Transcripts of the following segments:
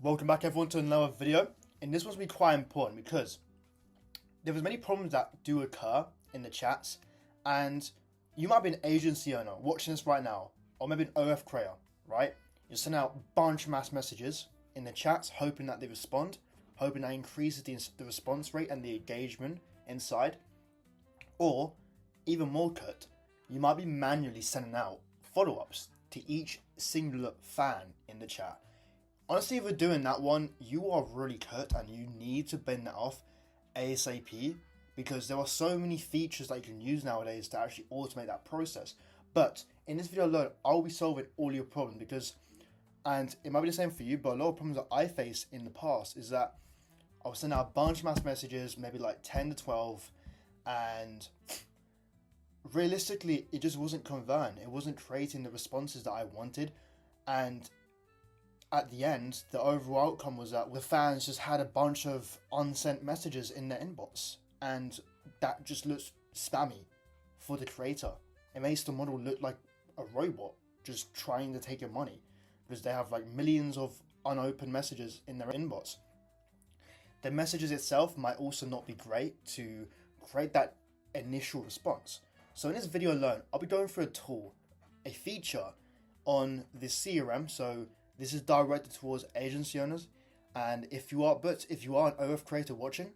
Welcome back everyone to another video. And this one's going to be quite important because there was many problems that do occur in the chats, and you might be an agency owner watching this right now, or maybe an OF creator, right? You're sending out a bunch of mass messages in the chats hoping that they respond, hoping that increases the response rate and the engagement inside. Or even more cut, you might be manually sending out follow-ups to each singular fan in the chat. Honestly, if you're doing that one, you are really cut and you need to bend that off ASAP, because there are so many features that you can use nowadays to actually automate that process. But in this video alone, I'll be solving all your problems because, and it might be the same for you, but a lot of problems that I faced in the past is that I was sending out a bunch of mass messages, maybe like 10 to 12, and realistically, it just wasn't converting. It wasn't creating the responses that I wanted, and at the end, the overall outcome was that the fans just had a bunch of unsent messages in their inbox, and that just looks spammy for the creator. It makes the model look like a robot just trying to take your money because they have like millions of unopened messages in their inbox. The messages itself might also not be great to create that initial response. So in this video alone, I'll be going through a tool, a feature on this CRM. So this is directed towards agency owners, and if you are an OF creator watching,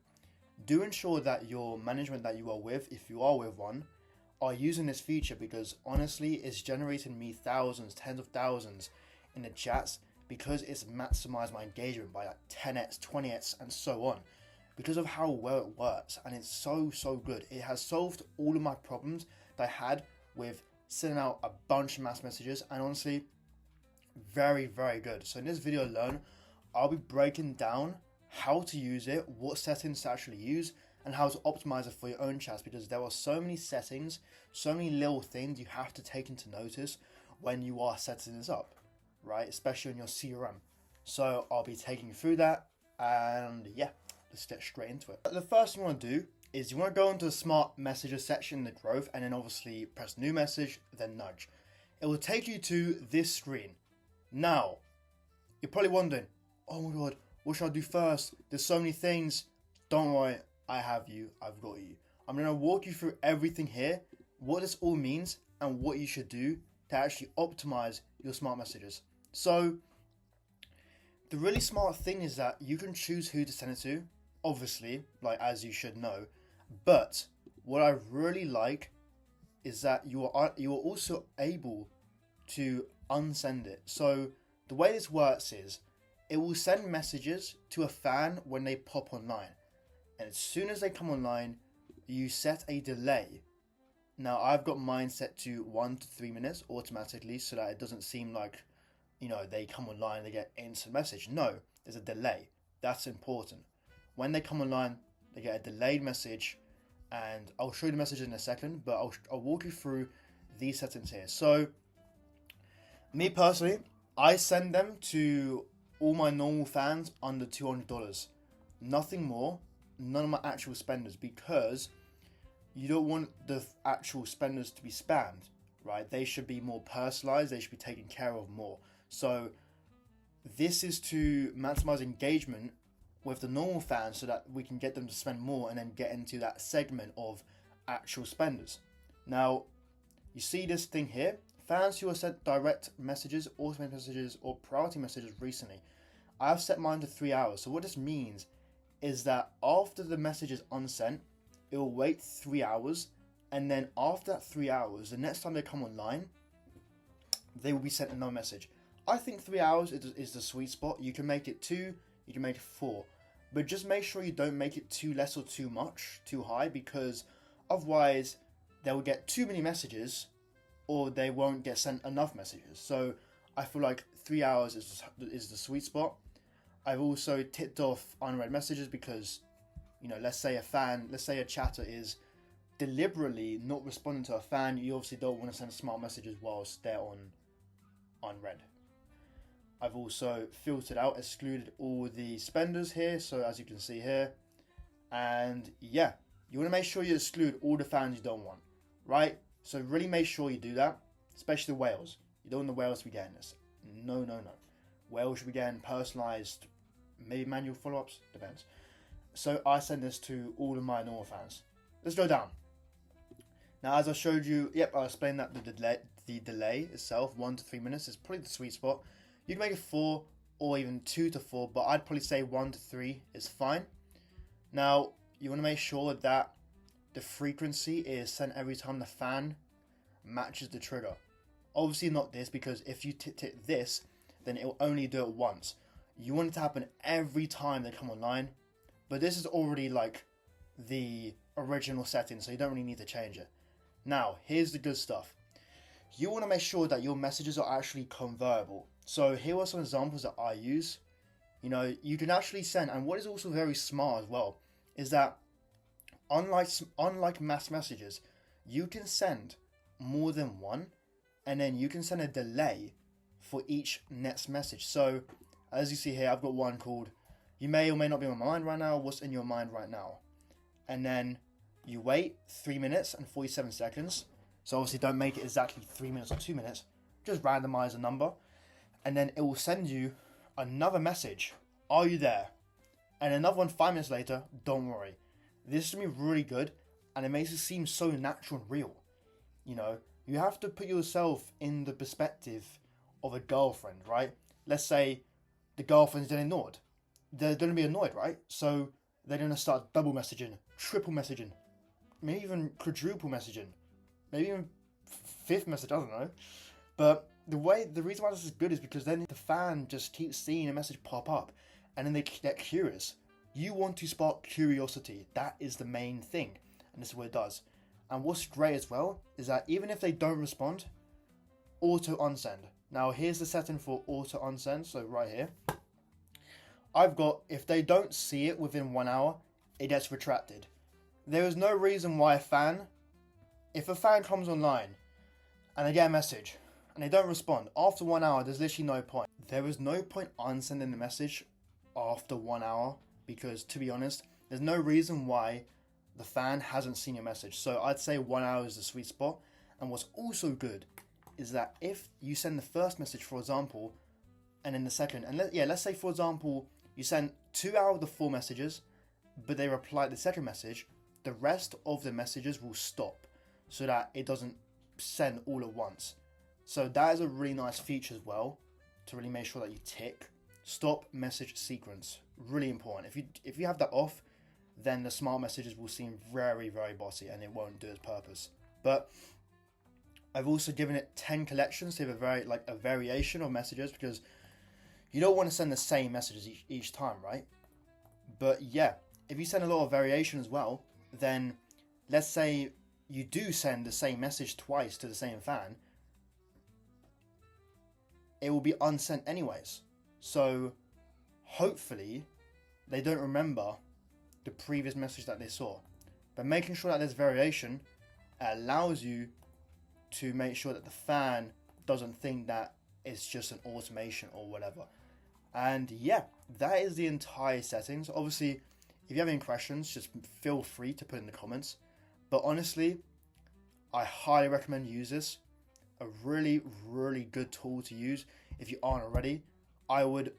do ensure that your management that you are with, if you are with one, are using this feature, because honestly, it's generating me thousands, tens of thousands in the chats because it's maximized my engagement by like 10x, 20x, and so on, because of how well it works. And it's so good. It has solved all of my problems that I had with sending out a bunch of mass messages, and honestly, very good. So in this video alone, I'll be breaking down how to use it, what settings to actually use, and how to optimize it for your own chats, because there are so many settings, so many little things you have to take into notice when you are setting this up, right? Especially in your CRM. So I'll be taking you through that, and yeah, let's get straight into it. The first thing you want to do is you want to go into the smart messages section in the growth, and then obviously press new message, then nudge. It will take you to this screen. Now, you're probably wondering, oh my god, what should I do first? There's so many things. Don't worry, I have you, I've got you. I'm going to walk you through everything here, what this all means, and what you should do to actually optimize your smart messages. So, the really smart thing is that you can choose who to send it to, obviously, like as you should know. But what I really like is that you are also able to unsend it. So the way this works is it will send messages to a fan when they pop online, and as soon as they come online, you set a delay. Now I've got mine set to 1 to 3 minutes automatically, so that it doesn't seem like, you know, they come online and they get instant message. No, there's a delay. That's important. When they come online, they get a delayed message, and I'll show you the message in a second, but I'll walk you through these settings here. So me personally, I send them to all my normal fans under $200. Nothing more, none of my actual spenders, because you don't want the actual spenders to be spammed, right? They should be more personalized, they should be taken care of more. So this is to maximize engagement with the normal fans so that we can get them to spend more and then get into that segment of actual spenders. Now, you see this thing here, fans who have sent direct messages, automated messages, or priority messages recently. I've set mine to 3 hours. So what this means is that after the message is unsent, it will wait 3 hours, and then after that 3 hours, the next time they come online, they will be sent another message. I think 3 hours is the sweet spot. You can make it 2, you can make it 4, but just make sure you don't make it too less or too much, too high, because otherwise they will get too many messages, or they won't get sent enough messages. So I feel like 3 hours is the sweet spot. I've also ticked off unread messages because, you know, let's say a chatter is deliberately not responding to a fan, you obviously don't want to send smart messages whilst they're on unread. I've also filtered out, excluded all the spenders here, so as you can see here. And yeah, you want to make sure you exclude all the fans you don't want, right? So really make sure you do that, especially the whales. You don't want the whales to be getting this. No. Whales should be getting personalized maybe manual follow-ups, depends. So I send this to all of my normal fans. Let's go down. Now, as I showed you, yep, I explained that the delay itself, 1 to 3 minutes, is probably the sweet spot. You can make it 4 or even 2 to 4, but I'd probably say 1 to 3 is fine. Now, you want to make sure that the frequency is sent every time the fan matches the trigger. Obviously not this, because if you tick this, then it will only do it once. You want it to happen every time they come online, but this is already like the original setting, so you don't really need to change it. Now, here's the good stuff. You want to make sure that your messages are actually convertible. So here are some examples that I use. You know, you can actually send, and what is also very smart as well, is that unlike mass messages, you can send more than one, and then you can send a delay for each next message. So as you see here, I've got one called, you may or may not be on my mind right now, what's in your mind right now? And then you wait 3 minutes and 47 seconds. So obviously don't make it exactly 3 minutes or 2 minutes, just randomize a number. And then it will send you another message, are you there? And another one 5 minutes later, don't worry. This is going to be really good, and it makes it seem so natural and real. You know, you have to put yourself in the perspective of a girlfriend, right? Let's say the girlfriend's getting ignored. They're going to be annoyed, right? So they're going to start double messaging, triple messaging, maybe even quadruple messaging, maybe even fifth message, I don't know. But the reason why this is good is because then the fan just keeps seeing a message pop up, and then they get curious. You want to spark curiosity. That is the main thing, and this is what it does. And what's great as well is that even if they don't respond, auto unsend. Now here's the setting for auto unsend. So right here, I've got, if they don't see it within 1 hour, it gets retracted. There is no reason why if a fan comes online and they get a message and they don't respond after 1 hour, there's literally no point. There is no point unsending the message after 1 hour, because to be honest, there's no reason why the fan hasn't seen your message. So I'd say 1 hour is the sweet spot. And what's also good is that if you send the first message, for example, and then the second, and let's say for example, you send 2 out of the 4 messages, but they reply the second message, the rest of the messages will stop so that it doesn't send all at once. So that is a really nice feature as well, to really make sure that you tick stop message sequence. Really important. If you have that off, then the smart messages will seem very, very bossy and it won't do its purpose. But I've also given it 10 collections to have a variation of messages, because you don't want to send the same messages each time, right? But yeah, if you send a lot of variation as well, then let's say you do send the same message twice to the same fan, it will be unsent anyways. So hopefully they don't remember the previous message that they saw. But making sure that there's variation allows you to make sure that the fan doesn't think that it's just an automation or whatever. And yeah, that is the entire settings. Obviously, if you have any questions, just feel free to put in the comments. But honestly, I highly recommend you use this. A really, really good tool to use if you aren't already. I would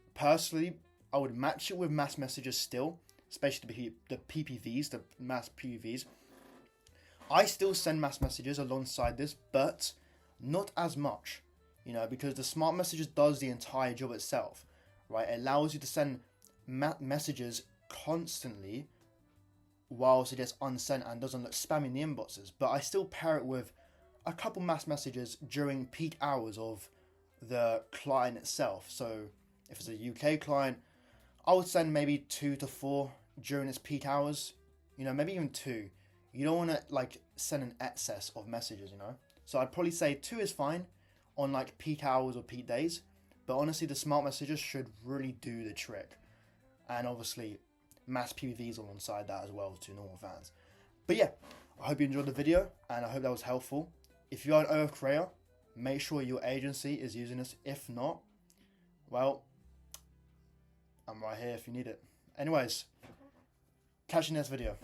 match it with mass messages still, especially the PPVs, the mass PPVs. I still send mass messages alongside this, but not as much, because the smart messages does the entire job itself, right? It allows you to send messages constantly whilst it gets unsent and doesn't look spammy in the inboxes. But I still pair it with a couple mass messages during peak hours of the client itself. So if it's a UK client, I would send maybe 2 to 4 during its peak hours, maybe even 2. You don't want to send an excess of messages, So I'd probably say 2 is fine on peak hours or peak days. But honestly, the smart messages should really do the trick. And obviously, mass PPVs alongside that as well to normal fans. But yeah, I hope you enjoyed the video and I hope that was helpful. If you are an OF creator, make sure your agency is using this. If not, well, I'm right here if you need it. Anyways, catch you in the next video.